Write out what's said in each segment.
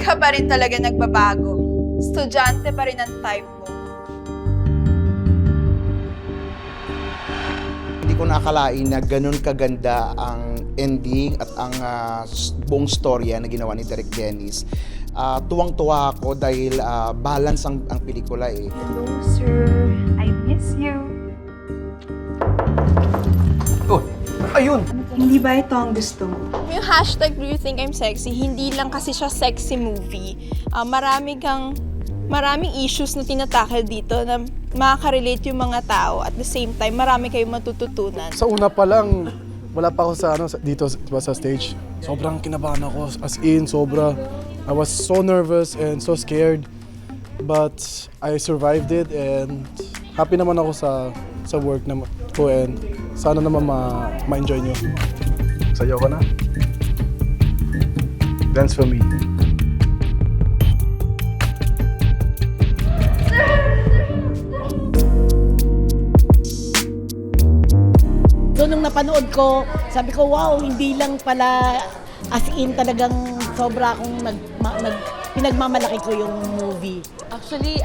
ka pa rin talaga nagbabago. Estudyante pa rin ang type mo. Hindi ko nakakalain na ganun kaganda ang ending at ang buong storya na ginawa ni Direk Dennis. Tuwang-tuwa ako dahil balance ang pelikula eh. Hello, sir. I miss you. Oh, ayun! Hindi ba ito ang gusto mo? Yung hashtag Do You Think I'm Sexy, hindi lang kasi siya sexy movie. Maraming issues na tinatakal dito na makaka-relate yung mga tao. At the same time, marami kayong matututunan. Sa una pa lang, wala pa ako dito sa stage. Sobrang kinabahan ako, as in, sobra. I was so nervous and so scared. But I survived it and happy naman ako sa work ko and sana naman ma-enjoy nyo. Sayaw ka na? Dance for me. So nung napanood ko, sabi ko, wow, hindi lang pala as in talagang sobra akong pinagmamalaki ko yung movie. Actually,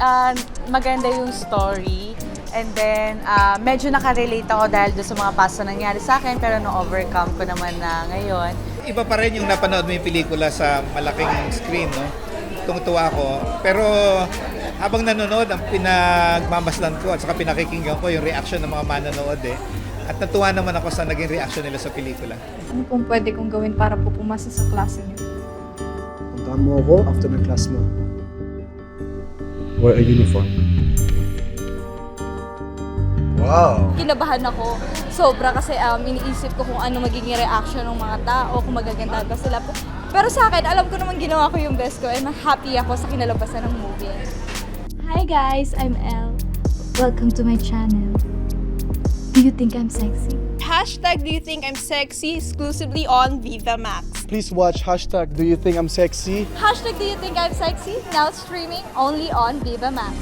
maganda yung story. And then, medyo nakarelate ako dahil doon sa mga past na nangyari sa akin, pero na-overcome ko naman na ngayon. Iba pa rin yung napanood mo yung pelikula sa malaking screen, no? Tungtuwa ako. Pero habang nanonood, ang pinagmamasdan ko at saka pinakikinggan ko yung reaction ng mga manonood eh. At natuwa naman ako sa naging reaction nila sa pelikula. Ano pong pwede kong gawin para po pumasa sa klase niyo? Puntahan mo ako after ng class mo. Wear a uniform. Wow! Kinabahan ako sobra kasi iniisip ko kung ano magiging reaction ng mga tao, kung magaganda ba sila. Pero sa akin, alam ko naman ginawa ko yung best ko and happy ako sa kinalabasan ng movie. Hi guys, I'm Elle. Welcome to my channel. Do you think I'm sexy? Hashtag Do You Think I'm Sexy exclusively on Viva Max. Please watch hashtag Do You Think I'm Sexy? Hashtag Do You Think I'm Sexy? Now streaming only on Viva Max.